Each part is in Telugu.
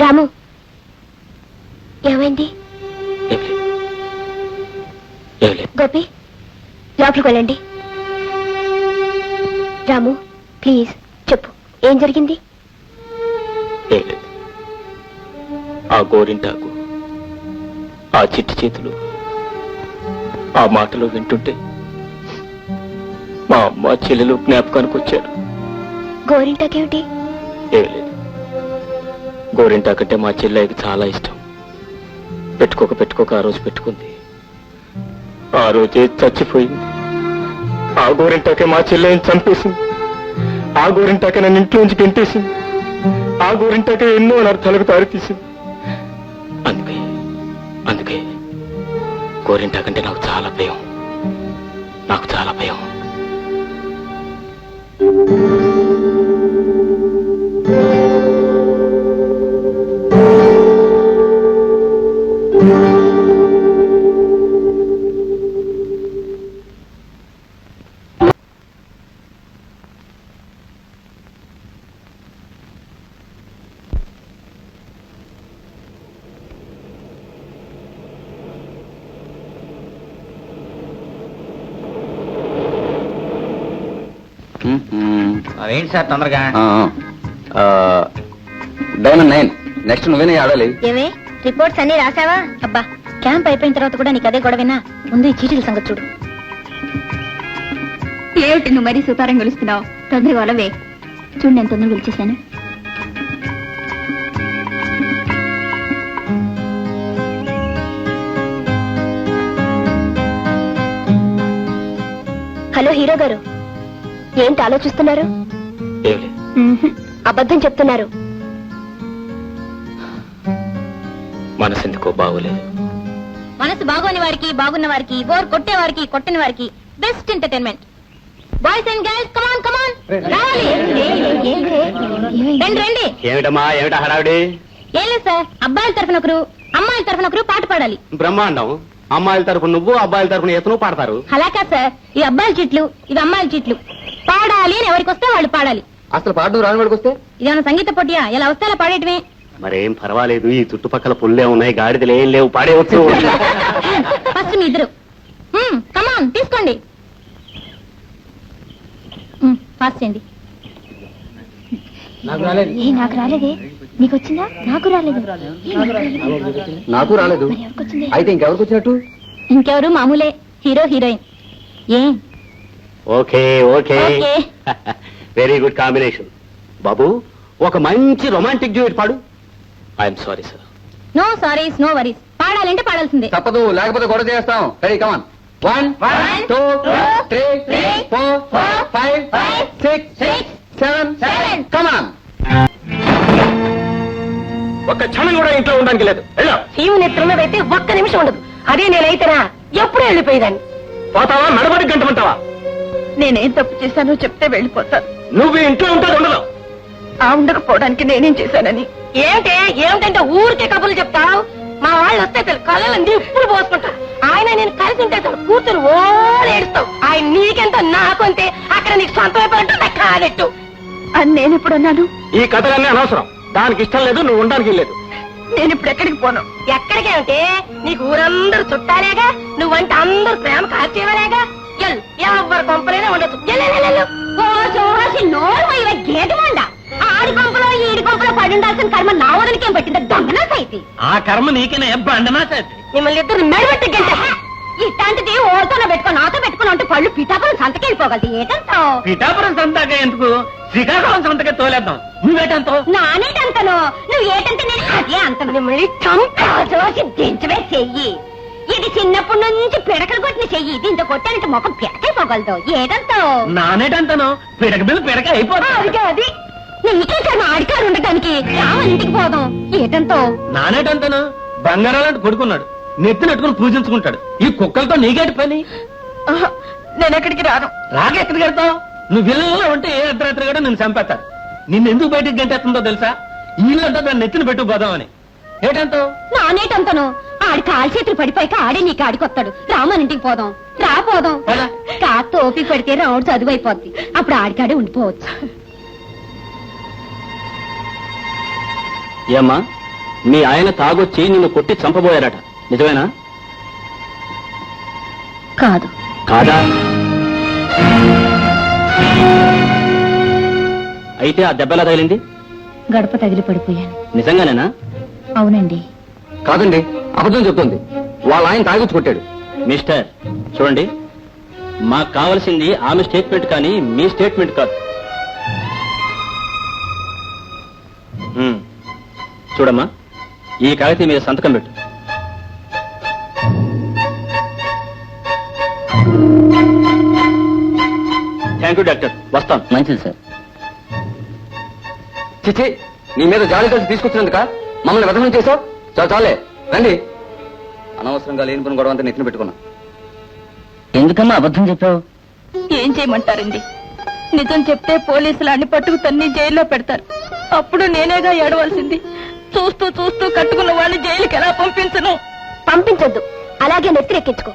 రాము, ఏమైంది? గోపి, లోపలికి వెళ్ళండి. రాము ప్లీజ్ చెప్పు, ఏం జరిగింది? ఆ గోరింటాకు, ఆ చిట్టి చేతులు, ఆ మాటలు వింటుంటే మా అమ్మ చెల్లెలు జ్ఞాపకానికి వచ్చారు. గోరింటాకేమిటి? ఏం లేదు, గోరింటాకంటే మా చెల్లెకి చాలా ఇష్టం. పెట్టుకోక ఆ రోజు పెట్టుకుంది. ఆ రోజే చచ్చిపోయింది. ఆ గోరింటాకే మా చెల్లెని చంపేసింది. ఆ గోరింటాకే నన్ను ఇంట్లోంచి గెంటేసింది. ఆ గోరింటాకే ఎన్నో అనర్థాలకు దారితీసింది. అందుకే గోరింటాకంటే నాకు చాలా భయం. అదేంటి సార్ తొందరగా? డైమండ్ 9 నెక్స్ట్ నువ్వేనే ఆడాలి. ఏమే రిపోర్ట్స్ అన్ని రాసావా? అబ్బా, క్యాంప్ అయిపోయిన తర్వాత కూడా నీకు అదే గొడవేనా? ముందు ఈ చీటీల సంగతి చూడు. ఏమిటి నువ్వు మరీ సుతారం గెలుస్తున్నావు? తొందరగా వాళ్ళవే. చూడు, నేను తొందరగా గెలిచేశాను. హలో హీరో గారు, ఏంటి ఆలోచిస్తున్నారు? అబద్ధం చెప్తున్నారు. మనసు ఎందుకో బాగోలేదు. మనసు బాగోని వారికి, బాగున్న వారికి, బోర్ కొట్టే వారికి, కొట్టని వారికి best entertainment. Boys and girls come on come on, రావాలి. రండి. ఏమిటా హడావిడి? ఏం లేదు సార్, అబ్బాయిల తరఫున ఒకరు, అమ్మాయిల తరఫున ఒకరు పాట పాడాలి. బ్రహ్మాండం. అమ్మాయిల తరఫున నువ్వు, అబ్బాయిల తరఫున ఇతను పాడతారు. అలాగా సార్, ఈ అబ్బాయిల చిట్లు, ఇవి అమ్మాయిల చిట్లు. పాడాలి అని ఎవరికి వస్తే వాళ్ళు పాడాలి. అసలు పాడడం రాని వాడికి వస్తే? ఇదేమన్నా సంగీత పోటీయా? ఎలా వస్తే అలా పాడేయటమే. మరేం పర్వాలేదు, ఈ చుట్టుపక్కల పుల్లే ఉన్నాయి, గాడిదలు ఏం లేవు, పాడేవచ్చు. ఫస్ట్ మీ ఇద్దరు కమాన్ తీసుకోండి. ఫాస్ట్ చేయండి. నాకు రాలేదే. నీకు వచ్చిందా? నాకు రాలేదు. నాకు రాలేదు. అయితే ఇంకెవరికి వచ్చినట్టు? ఇంకెవరు, మామూలే, హీరో హీరోయిన్. ఏ ఓకే వెరీ గుడ్ కాంబినేషన్. బాబు, ఒక మంచి రొమాంటిక్ డ్యూయట్ పాడు. I'm sorry sir. No sorries, no worries. పాడాలంటే పాడాల్సిందే. తప్పదు, లేకపోతే గొడవ చేస్తాం. Ready, come on. 1 2 3 4 5 6 7 కమాన్. ఒక్క క్షణం కూడా ఇంట్లో ఉండడానికి లేదు. సీము నెత్తున్నదైతే ఒక్క నిమిషం ఉండదు. అదే నేనైతేనా ఎప్పుడూ వెళ్ళిపోయేదాన్ని. పోతావా, నడబడి గంటమంటావా? నేనేం తప్పు చేశానో చెప్తే వెళ్ళిపోతాను. నువ్వు ఇంట్లో ఉంటుంది ఉండదు. ఆ ఉండకపోవడానికి నేనేం చేశానని? ఏమిటంటే ఊరికే కబుర్లు చెప్తావు. మా వాళ్ళు వస్తే కళ్ళని ఇప్పుడు పోసుకుంటా. ఆయన నేను కలిసి ఉంటే కూతురు ఓ ఏడుస్తావు. ఆయన నీకెంత నాకు అంతే. అక్కడ నీకు సొంతం అయిపోయినట్టు నాకు కాదట్టు అని నేను ఇప్పుడు అన్నాను. ఈ కథలన్నీ అనవసరం. దానికి ఇష్టం లేదు, నువ్వు ఉండడానికి లేదు. నేను ఇప్పుడు ఎక్కడికి పోను. ఎక్కడికేమిటే? నీకు ఊరందరూ చుట్టాలేగా, నువ్వంటే అందరూ ప్రేమ కాచేవలేగా. ఎవరు కొంపలేనే ఉండొచ్చు. గేటు మండ ఆడి కొంపలో ఈడి కొంపలో పడి ఉండాల్సిన కర్మ నా వదలకేం పట్టిందా? దొంగనాశ అయితే ఆ కర్మ నీకేనే బండనాశ. మిమ్మల్ని ఇద్దరు మెడబెట్టి గంట ఇట్లాంటిది ఓడితో పెట్టుకో, నాతో పెట్టుకుని అంటే పళ్ళు పిఠాపురం సంతకెళ్ళిపోగలదు. ఏటంతో పిఠాపురం సంతగా ఎందుకు, శ్రీకాకుళం సంతకే తోలేద్దాం. నువ్వేటంతో? నానేటంతను. నువ్వు ఏటంటే నేను అదే అంతను. మిమ్మల్ని చంపి దించవే చెయ్యి. ఇది చిన్నప్పటి నుంచి పిడకలు కొట్టిన చెయ్యి. దీంతో కొట్టానంటే మొఖం పిడకైపోగలదు. ఏటంతో? నానేటంతను. పిడక మీద పిడక అయిపోతుంది. అది నీకే సార్ ఆడికారు ఉండటానికి. ఇంటికి పోదాం. ఏటంతో? నానేటంతను. బంగారాలంటే కొడుకున్నాడు, నెత్తినట్టుకుని పూజించుకుంటాడు. ఈ కుక్కలతో నీకేటి పని? నేను ఎక్కడికి రాను. రాకెక్కడికి వెళ్తావు? నువ్వు విల్లలో ఉంటే ఏ అర్ధరాత్రి కూడా నేను చంపేస్తాను. నిన్ను ఎందుకు బయటకు గంటేస్తుందో తెలుసా? ఇల్లంతా దాన్ని నెత్తిన పెట్టుకుపోదామని. ఏటంతో? నానేటంతను. ఆడి కాలు చేతులు పడిపోయాక ఆడే నీకు ఆడికొస్తాడు. రామనింటికి పోదాం. రాపోదాం. కాస్త ఓపిక పడితే రావుడు చదువు అయిపోద్ది. అప్పుడు ఆడికాడే ఉండిపోవచ్చు. ఏమ్మా, మీ ఆయన తాగొచ్చి నిన్ను కొట్టి చంపబోయారట, నిజమేనా? కాదు. కాదా? అయితే ఆ దెబ్బలా తగిలింది? గడప తగిలి పడిపోయాను. నిజంగానేనా? అవునండి. కాదండి, అబద్ధం చెప్తుంది. వాళ్ళ ఆయన తాగొచ్చి కొట్టాడు. మిస్టర్, చూడండి, మాకు కావాల్సింది ఆమె స్టేట్మెంట్ కానీ మీ స్టేట్మెంట్ కాదు. చూడమ్మా, ఈ కాగితం మీద సంతకం పెట్టు. థ్యాంక్ యూ డాక్టర్, వస్తాను. మంచిది సార్. చిచి, నీ మీద జాలి కలిసి తీసుకొచ్చినందుక మమ్మల్ని వ్యధనం చేసావు. చాలే రండి. అనవసరంగా లేని పని గొడవ అంతా నెత్తిన పెట్టుకున్నా. ఎందుకమ్మా అబద్ధం చెప్పావు? ఏం చేయమంటారండి? నిజం చెప్తే పోలీసులు అన్ని పట్టుకు తన్ని జైల్లో పెడతారు. అప్పుడు నేనేగా ఏడవలసింది. చూస్తూ చూస్తూ కట్టుకున్న వాళ్ళు జైలుకి ఎలా పంపించను? పంపించొద్దు, అలాగే నెత్తిరెక్కించుకో.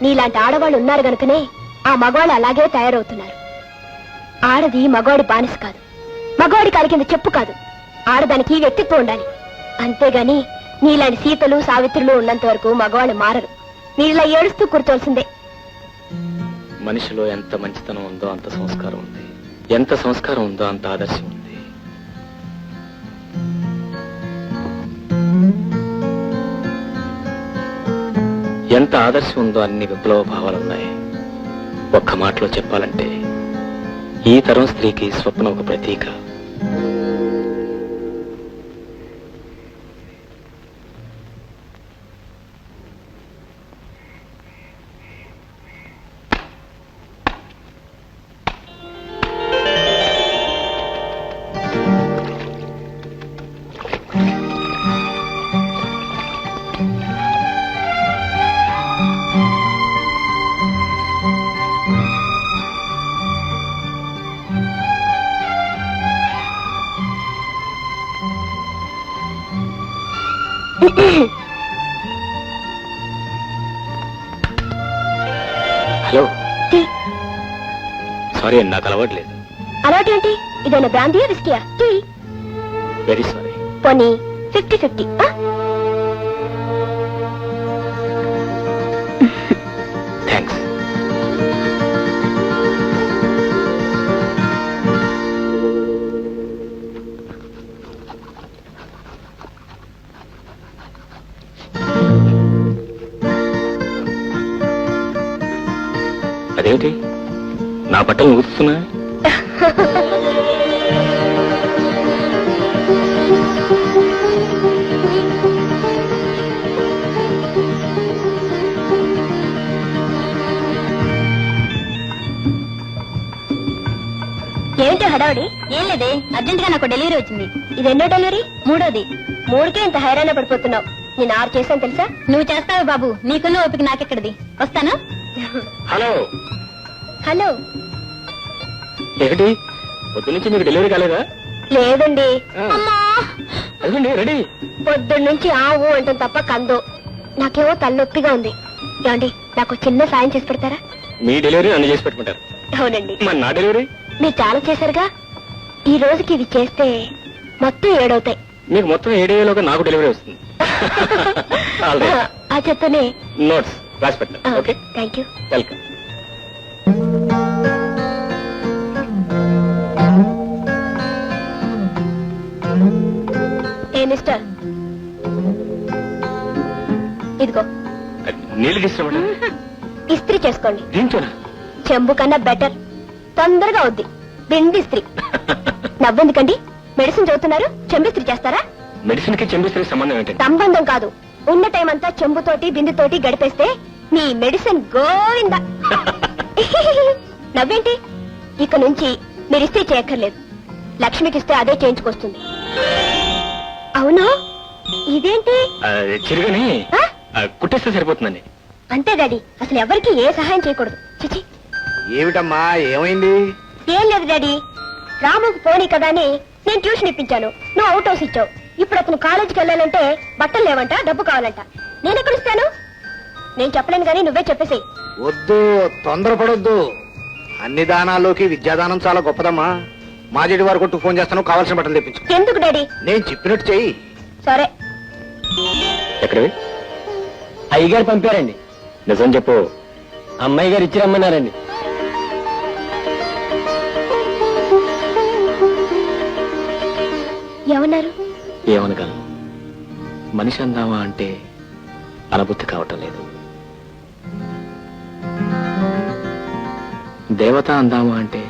నీలాంటి ఆడవాళ్ళు ఉన్నారు గనుకనే ఆ మగవాళ్ళు అలాగే తయారవుతున్నారు. ఆడది మగవాడి బానిస కాదు, మగవాడి కాలి కింద చెప్పు కాదు. ఆడదానికి వ్యక్తిత్వం ఉండాలి. అంతేగాని నీలాంటి సీతలు సావిత్రులు ఉన్నంత వరకు మగవాళ్ళు మారరు. నీళ్ళ ఏడుస్తూ కూర్చోవలసిందే. మనిషిలో ఎంత మంచితనం ఉందో అంత సంస్కారం ఉంది, ఎంత సంస్కారం ఉందో అంత ఆదర్శం ఉంది. ఎంత ఆదర్శం ఉందో అన్ని విప్లవ భావాలున్నాయి. ఒక్క మాటలో చెప్పాలంటే ఈ తరం స్త్రీకి స్వప్నం ఒక ప్రతీక. హలో, సారీ అండి, నాకు అలవాట్లేదు. అలాంటి ఇదైనా బ్రాందీయా విస్కీయా? Very sorry. పోనీ 50-50. థ్యాంక్స్. అదేమిటి నా బట్టలు ఊతున్నా? ఏంటి హడావడి? ఏం లేదే, అర్జెంట్ గా నాకు డెలివరీ వచ్చింది. ఇది ఎన్నో డెలివరీ? మూడోది. మూడుకే ఇంత హైరాణ పడిపోతున్నావు. నేను 6 చేశాను తెలుసా? నువ్వు చేస్తావు బాబు, నీకున్న ఓపిక నాకెక్కడిది. వస్తాను. Hello hello. ఏమిటి పొద్దు నుంచి మీకు డెలివరీ కాలేదా? లేదండి. అదండి రెడీ. పొద్దున్న నుంచి ఆవు అంటాం తప్ప కందో. నాకేమో తలనొప్పిగా ఉంది. ఏమండి, నాకు చిన్న సాయం చేసి పెడతారా? మీ డెలివరీ నన్ను చేసి పెట్టుకుంటారు. అవునండి. మరి నా డెలివరీ మీరు చాలా చేశారుగా. ఈ రోజుకి ఇది చేస్తే మొత్తం 7 అవుతాయి. మీకు మొత్తం 7 అయ్యేలోగా నాకు డెలివరీ వస్తుంది. ఆ చెత్తనే నోట్స్ రాసి పెట్టాను. Okay, thank you. Welcome. A mister, ఇదిగో నీళ్ళు తీసుకురామండి. ఇస్త్రీ చేసుకోండి. దీంతోనా? చెంబు కన్నా బెటర్, తొందరగా అవుద్ది. బింది ఇస్త్రీ. నవ్వెందుకండి? మెడిసిన్ చదువుతున్నారు, చెంబిస్త్రీ చేస్తారా? మెడిసిన్ కి చెంబిస్త్రీ సంబంధం ఏంటండి? సంబంధం కాదు. ఉన్న టైం అంతా చెంబుతోటి బిందుతోటి గడిపేస్తే మీ మెడిసిన్ గోవిందా. నవ్వేంటి? ఇక నుంచి మీరు ఇస్త్రీ చేయక్కర్లేదు. లక్ష్మికి ఇస్తే అదే చేయించుకొస్తుంది. అవును, ఇదేంటి? చిరుగని ఆ? కుట్టేస్తే సరిపోతుందండి. అంతే డాడీ, అసలు ఎవరికి ఏ సహాయం చేయకూడదు. చిచి. ఏమిటమ్మా, ఏమైంది? ఏం లేదు డాడీ, రాముకు పోనీ కదా అని నేను ట్యూషన్ ఇప్పించాను. నువ్వు అవుట్ హౌస్ ఇచ్చావు. ఇప్పుడు అతను కాలేజీకి వెళ్ళాలంటే బట్టలు లేవంట, డబ్బు కావాలంట. నేను ఎక్కడ ఇస్తాను? నేను చెప్పలేను కానీ నువ్వే చెప్పేసి. వద్దు, తొందరపడొద్దు. అన్ని దానాల్లోకి విద్యాదానం చాలా గొప్పదమ్మా. మాజేడి వారి కొట్టు ఫోన్ చేస్తాను, కావాల్సిన బట్టలు తెప్పించు. ఎందుకు డాడీ? నేను చెప్పినట్టు చెయ్యి. సరే. ఎక్కడివి? అయ్యగారు పంపారండి. నిజం చెప్పు. అమ్మాయి గారు ఇచ్చి రమ్మన్నారండి. ఏమన్నారు? ఏమనగలను? మనిషి అందామా అంటే అనుభూతి కావటం లేదు. దేవత అందామా అంటే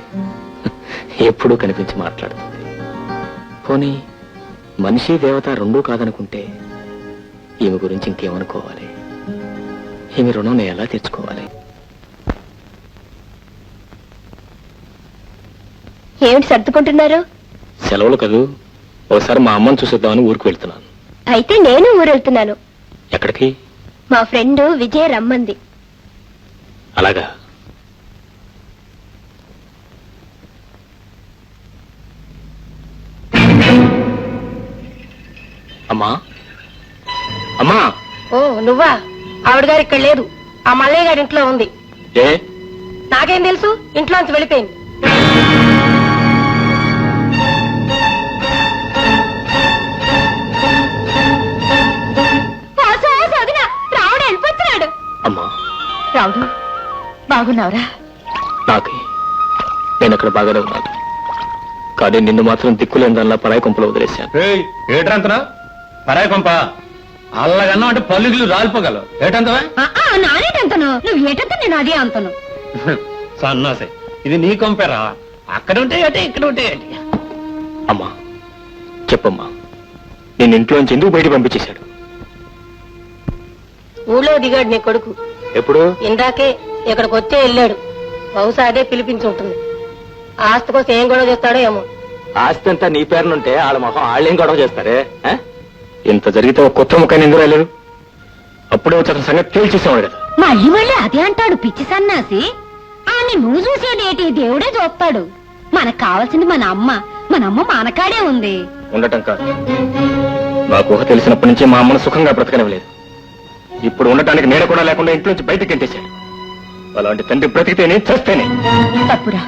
ఎప్పుడూ కనిపించి మాట్లాడుతుంది. పోనీ మనిషి దేవత రెండూ కాదనుకుంటే ఈమె గురించి ఇంకేమనుకోవాలి? ఈమె రుణం నేను ఎలా తీర్చుకోవాలి? ఏమిటి సర్దుకుంటున్నారు? సెలవులు కదూ, ఒకసారి మా అమ్మని చూసేద్దామని ఊరికి వెళ్తున్నాను. అయితే నేను ఊరు వెళ్తున్నాను. ఎక్కడికి? మా ఫ్రెండ్ విజయ రమ్మంది. అలాగా? అమ్మా, అమ్మా. ఓ నువ్వా? ఆవిడ గారు ఇక్కడ లేదు, ఆ మల్లయ్య గారి ఇంట్లో ఉంది. ఏ? నాకేం తెలుసు, ఇంట్లోంచి వెళ్ళిపోయింది. రావుడు వెళ్ళిపోతున్నాడు. అమ్మా, రావుడు బాగున్నావురా? నాకే నేను అక్కడ బాగానే ఉన్నాను, కానీ నిన్ను మాత్రం దిక్కులేని దానిలా పరాయి కొంపలో వదిలేశాను. ఏట్రంతనా పరాయి కొంప? అల్లగన్నా అంటే పల్లుగులు రాలిపోగలవు. ఏటంతవా? నానేటంతను, నువ్వు ఏటంత నేను అదే అంతను. సన్నాసే, ఇది నీ కొంపేరా. అక్కడ ఉంటే అంటే ఇక్కడ ఉంటే ఏంటి? అమ్మా చెప్పమ్మా, నేను ఇంట్లోంచి ఎందుకు బయట పంపించేశాడు? ఊళ్ళో దిగాడు నీ కొడుకు. ఎప్పుడు? ఇందాకే ఇక్కడికి వచ్చే వెళ్ళాడు. బహుశా అదే పిలిపించి ఉంటుంది. ఆస్తి కోసం ఏం గొడవ చేస్తాడో ఏమో. ఆస్తి అంతా నీ పేరునుంటే వాళ్ళ మొహం వాళ్ళేం గొడవ చేస్తారే? ఇంత జరిగితే ఒక కొత్త ముఖాన్ని ఎందుకు రాలేదు? అప్పుడే వచ్చి అతని సంగతి తేల్చేసేవాడు కదా. మళ్ళీ మళ్ళీ అదే అంటాడు పిచ్చి సన్నాసి. ఆని నువ్వు చూసేదేటి, దేవుడే చూస్తాడు. మనకు కావాల్సింది మన అమ్మ. మన అమ్మ మనకాడే ఉంది. ఉండటం కాదు, నాకు ఊహ తెలిసినప్పటి నుంచి మా అమ్మను సుఖంగా బ్రతకనివ్వలేదు. ఇప్పుడు ఉండటానికి నీడ కూడా లేకుండా ఇంట్లోంచి బయటకు గెంటేశాడు. అలాంటి తండ్రి బ్రతికితేనే చస్తేనే. తప్పురా,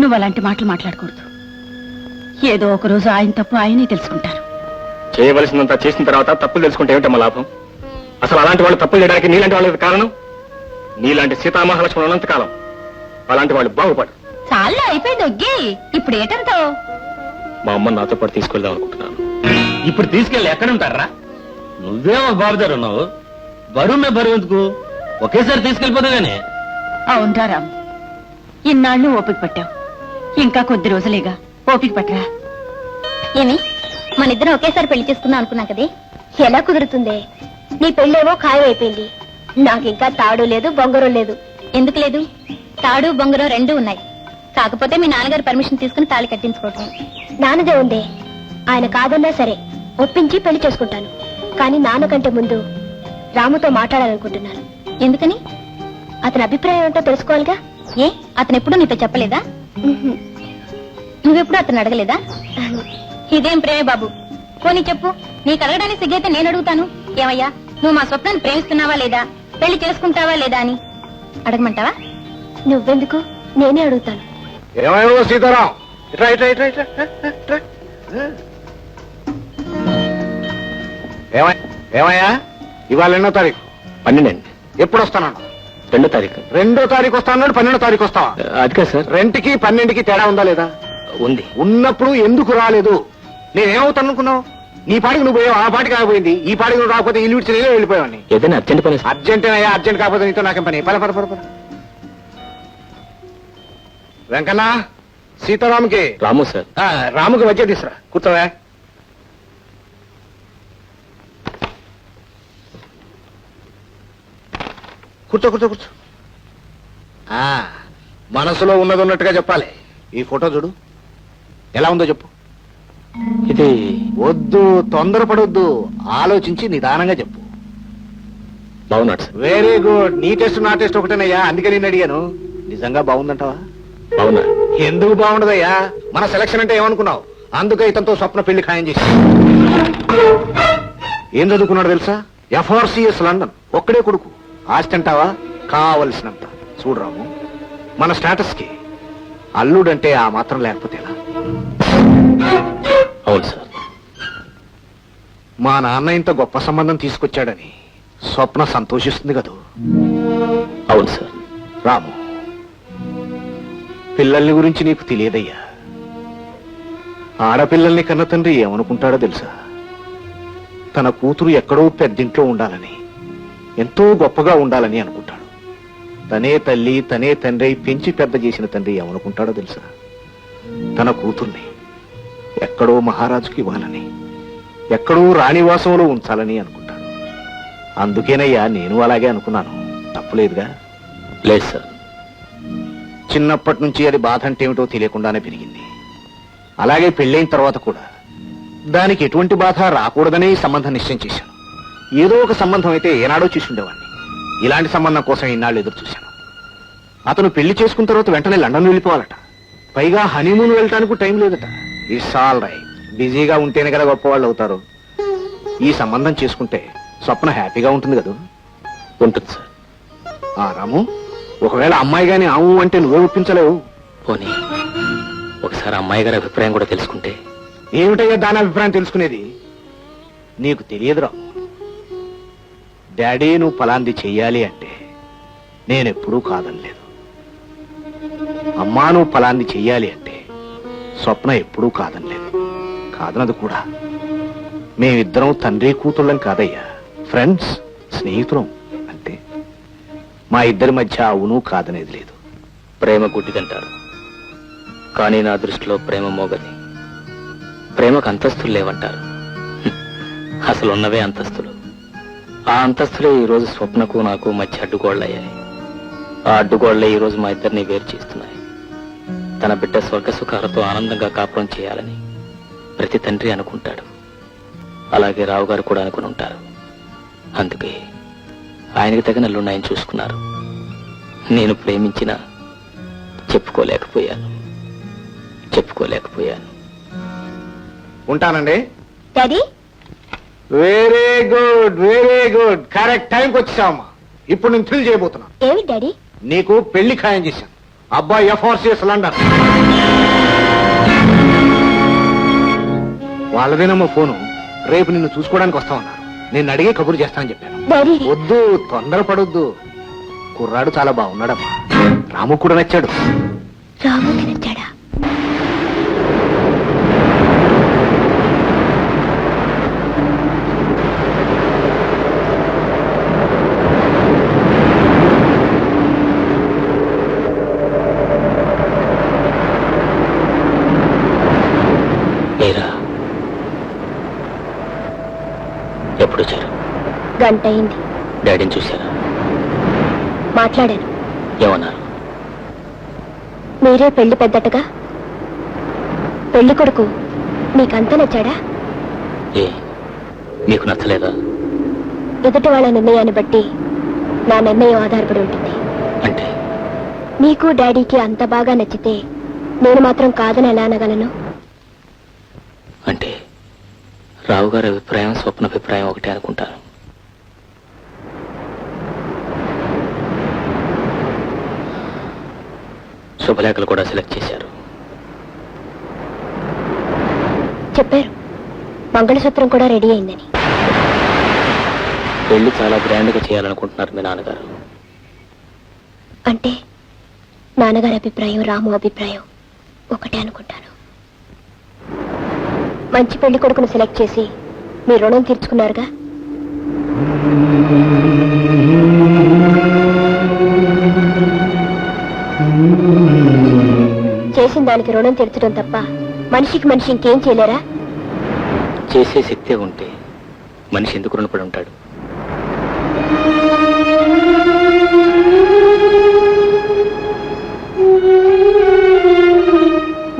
నువ్వు అలాంటి మాటలు మాట్లాడకూడదు. ఏదో ఒక రోజు ఆయన తప్పు ఆయనే తెలుసుకుంటారు. చేయవలసినంత చేసిన తర్వాత తప్పులు తెలుసుకుంటే ఏమిటమ్మా లాభం? అసలు అలాంటి వాళ్ళు తప్పులు చేయడానికి నీలాంటి వాళ్ళకి కారణం. నీలాంటి సీతామహాలక్ష్మణులు ఉన్నంత కాలం అలాంటి వాళ్ళు బాగుపడరు. చాలా అయిపోయింది ఒగ్గి, ఇప్పుడు ఏటంతో? మా అమ్మని నాతో పాటు తీసుకెళ్దాం అనుకుంటున్నాను. ఇప్పుడు తీసుకెళ్ళి ఎక్కడుంటారా? నువ్వేమో బాబుదారు ఉన్నావు, బరువు బరువు ఎందుకు? ఒకేసారి తీసుకెళ్ళిపోతాగానే. అవునరా రామ్, ఇన్నాళ్ళు ఓపిక పట్టావు, ఇంకా కొద్ది రోజులేగా ఓపిక పట్టరా. ఏమి మన ఇద్దరం ఒకేసారి పెళ్లి చేసుకుందాం అనుకున్నా కదే, ఎలా కుదురుతుందే? నీ పెళ్ళేమో ఖాయం అయిపోయింది. నాకింకా తాడు లేదు, బొంగరం లేదు. ఎందుకు లేదు? తాడు బొంగరం రెండూ ఉన్నాయి. కాకపోతే మీ నాన్నగారు పర్మిషన్ తీసుకుని తాళి కట్టించుకోవటం. నాన్నదే ఉంది. ఆయన కాదన్నా సరే ఒప్పించి పెళ్లి చేసుకుంటాను. కానీ నాన్నకంటే ముందు రాముతో మాట్లాడాలనుకుంటున్నాను. ఎందుకని? అతని అభిప్రాయం ఏంటో తెలుసుకోవాలిగా. ఏ, అతను ఎప్పుడు నీతో చెప్పలేదా? నువ్వెప్పుడు అతను అడగలేదా? ఇదేం ప్రేమే బాబు, పోనీ చెప్పు. నీకు అడగడానికి సిగ్గైతే నేను అడుగుతాను. ఏమయ్యా, నువ్వు మా స్వప్నాన్ని ప్రేమిస్తున్నావా లేదా, పెళ్లి చేసుకుంటావా లేదా అని అడగమంటావా? నువ్వెందుకు, నేనే అడుగుతాను. ఏమైనా సీతారాం, ఇట్రా ఇట్రా ఇట్రా ఇట్రా ఇట్రా. ఏమయ్యా, ఇవాళ ఎన్నో తారీఖు? 12. ఎప్పుడు వస్తానన్నా? 2వ తారీఖు. 2వ తారీఖు వస్తాను, 12వ తారీఖు వస్తావా? అది కాదు సార్. 2కి 12కి తేడా ఉందా లేదా? ఉంది. ఉన్నప్పుడు ఎందుకు రాలేదు? నేనేమవుతాను అనుకున్నావు? నీ పాటికి నువ్వు పోయావు, ఆ పాటికి ఆగిపోయింది. ఈ పాటికి నువ్వు రాకపోతే ఇల్లు విడిచి నేనే వెళ్ళిపోయావని. ఏదైనా అర్జెంట్ పని. అర్జెంట్ అయ్యా, అర్జెంట్ కాకపోతే నీతో నాకేం పని? పద పద పద పద. వెంకన్న, సీతారాముకి రాము సార్. రాముకి వచ్చే తీసురా. కూర్చోవా. కూర్చో కూర్చో కూర్చో. మనసులో ఉన్నది ఉన్నట్టుగా చెప్పాలి. ఈ ఫోటో చూడు, ఎలా ఉందో చెప్పు. ఇది వద్దు, తొందరపడొద్దు, ఆలోచించి నిదానంగా చెప్పు. బాగున్నాడు సార్. Very good. నీ టెస్ట్ నా టెస్ట్ ఒకటేనయ్యా, అందుకే నేను అడిగాను. నిజంగా బాగుందంటావా? బాగున్నాడు. ఎందుకు బాగుండదయ్యా? మన సెలక్షన్ అంటే ఏమనుకున్నావు? అందుకే ఇతనితో స్వప్న పెళ్లి ఖాయం చేసి. ఏం చదువుకున్నాడు తెలుసా? FRCS London. ఒక్కడే కొడుకు. ఆస్తి అంటావా? కావలసినంత. చూడరాము, మన స్టేటస్ కి అల్లుడంటే ఆ మాత్రం లేకపోతే ఎలా? అవును సార్. మా నాన్న ఇంత గొప్ప సంబంధం తీసుకొచ్చాడని స్వప్న సంతోషిస్తుంది కదూ. అవును సార్. రాము, పిల్లల్ని గురించి నీకు తెలియదయ్యా. ఆడపిల్లల్ని కన్న తండ్రి ఏమనుకుంటాడో తెలుసా? తన కూతురు ఎక్కడో పెద్దింట్లో ఉండాలని, ఎంతో గొప్పగా ఉండాలని అనుకుంటాడు. తనే తల్లి తనే తండ్రి పెంచి పెద్ద చేసిన తండ్రి ఏమనుకుంటాడో తెలుసా? తన కూతుర్ని ఎక్కడో మహారాజుకి ఇవ్వాలని, ఎక్కడో రాణివాసంలో ఉంచాలని అనుకుంటాడు. అందుకేనయ్యా నేను అలాగే అనుకున్నాను. తప్పులేదుగా? లేదు సార్. చిన్నప్పటి నుంచి అది బాధ అంటే ఏమిటో తెలియకుండానే పెరిగింది. అలాగే పెళ్ళైన తర్వాత కూడా దానికి ఎటువంటి బాధ రాకూడదనే ఈ సంబంధం నిశ్చయం చేశాను. ఏదో ఒక సంబంధం అయితే ఏనాడో చూసుండేవాడిని. ఇలాంటి సంబంధం కోసం ఇన్నాళ్ళు ఎదురు చూశాను. అతను పెళ్లి చేసుకున్న తర్వాత వెంటనే లండన్ వెళ్ళిపోవాలట. పైగా హనీమూన్ వెళ్ళటానికి టైం లేదట. It's all right. బిజీగా ఉంటేనే కదా గొప్పవాళ్ళు అవుతారు. ఈ సంబంధం చేసుకుంటే స్వప్న హ్యాపీగా ఉంటుంది కదా? ఉంటుంది సార్. రాము, ఒకవేళ అమ్మాయి గాని ఆవు అంటే నువ్వే ఒప్పించలేవు. పోనీ ఒకసారి అమ్మాయి గారి అభిప్రాయం కూడా తెలుసుకుంటే? ఏమిటయ్యా దాని అభిప్రాయం తెలుసుకునేది? నీకు తెలియదు రాము. డాడీ నువ్వు ఫలాంది చెయ్యాలి అంటే నేనెప్పుడూ కాదనలేదు. అమ్మా నువ్వు ఫలాంది చెయ్యాలి అంటే స్వప్న ఎప్పుడూ కాదనలేదు. కాదనదు కూడా. మేమిద్దరం తండ్రి కూతుళ్ళం కాదయ్యా, ఫ్రెండ్స్, స్నేహితులం అంతే. మా ఇద్దరి మధ్య అవును కాదనేది లేదు. ప్రేమ గుడ్డిదంటారు, కానీ నా దృష్టిలో ప్రేమ మోగది. ప్రేమకు అంతస్తులు లేవంటారు. అసలు ఉన్నవే అంతస్తులు. ఆ అంతస్తులే ఈ రోజు స్వప్నకు నాకు మధ్య అడ్డుగోళ్లయ్యాయి. ఆ అడ్డుగోళ్లే ఈ రోజు మా ఇద్దరిని వేరు చేస్తున్నాయి. తన బిడ్డ స్వర్గ సుఖాలతో ఆనందంగా కాపురం చేయాలని ప్రతి తండ్రి అనుకుంటాడు. అలాగే రావు గారు కూడా అనుకుని ఉంటారు. అందుకే ఆయనకి తగిన అల్లుడిని చూసుకున్నారు. నేను ప్రేమించినా చెప్పుకోలేకపోయాను. ఉంటానండి. Daddy, very good, very good. Correct టైంకి వచ్చావమ్మా. ఇప్పుడు నేను థ్రిల్ చేయబోతున్నా. ఏమి డాడీ? నీకు పెళ్లి ఖాయం చేశాను. అబ్బాయి FRCS లండన్. వాళ్ళదేనమ్మా ఫోను. రేపు నిన్ను చూసుకోవడానికి వస్తా ఉన్నారు. నేను అడిగే కబురు చేస్తానని చెప్పాను. డాడీ, వద్దు, తొందరపడొద్దు. కుర్రాడు చాలా బాగున్నాడమ్మా. రాము కూడా నచ్చాడు. రాముకి నచ్చాడా? మీరా ఎప్పుడు వచ్చారు? గంట అయింది. డాడీని చూశారా? మాట్లాడాను. ఏమన్నారు? మీరే పెళ్లి పెద్దటగా. పెళ్లి కొడుకు మీకంతా నచ్చాడా? ఏ, మీకు నచ్చలేదా? ఎదుటి వాళ్ళ నిర్ణయాన్ని బట్టి నా నిర్ణయం ఆధారపడి ఉంటుంది. అంటే మీకు డాడీకి అంత బాగా నచ్చితే నేను మాత్రం కాదని ఎలా అనగలను? అంటే రావు గారి అభిప్రాయం స్వప్న అభిప్రాయం ఒకటే అనుకుంటారు. శుభలేఖలు కూడా సెలెక్ట్ చేశారు. చెప్పారు మంగళసూత్రం కూడా రెడీ అయిందని. పెళ్లి చాలా గ్రాండ్ గా చేయాలనుకుంటున్నారు మీ నాన్నగారు. అంటే నాన్నగారి అభిప్రాయం రాము అభిప్రాయం ఒకటే అనుకుంటాను. మంచి పెళ్లి కొడుకును సెలెక్ట్ చేసి మీ రుణం తీర్చుకున్నారుగా. చేసిన దానికి రుణం తీర్చడం తప్ప మనిషికి మనిషి ఇంకేం చేయలేరా? చేసే శక్తే ఉంటే మనిషి ఎందుకు రుణపడి ఉంటాడు?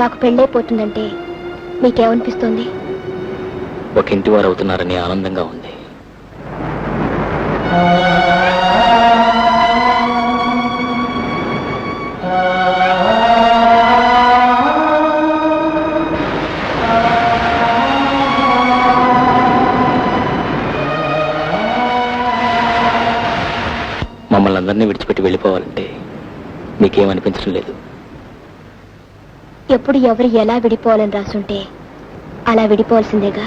నాకు పెళ్ళైపోతుందంటే మీకేమనిపిస్తోంది? ఒక ఇంటి వారు అవుతున్నారని ఆనందంగా ఉంది. మమ్మల్ని అందరినీ విడిచిపెట్టి వెళ్ళిపోవాలంటే మీకేమనిపించడం లేదు? ఎప్పుడు ఎవరు ఎలా విడిపోవాలని రాసుంటే అలా విడిపోవాల్సిందేగా.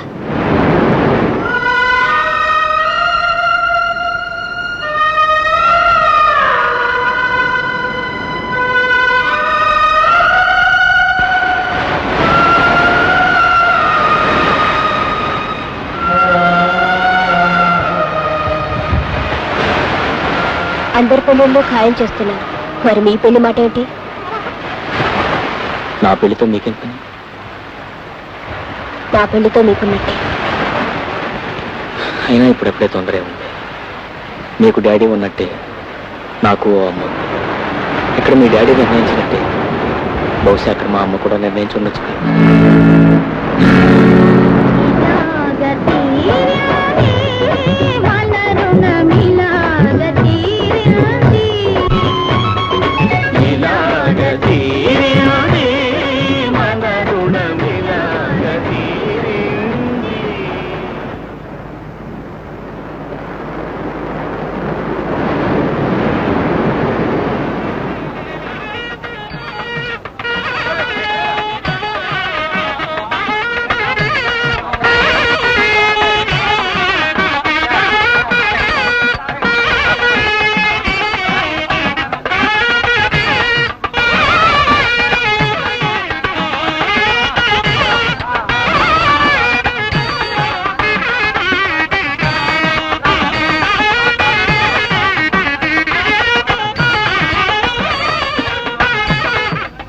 అందరి పెళ్లిళ్ళు ఖాయం చేస్తున్నారు. మరి మీ పెళ్లి మాట ఏంటి? నా పెళ్లితో మీకేం పని? నా పెళ్లితో మీకున్నట్టే. అయినా ఇప్పుడెప్పుడే తొందరే ఉంది. మీకు డాడీ ఉన్నట్టే నాకు ఓ అమ్మ. ఇక్కడ మీ డాడీ నిర్ణయించినట్టే బహుశా అక్కడ మా అమ్మ కూడా నిర్ణయించుండొచ్చు.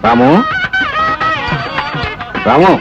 రాము, రాము,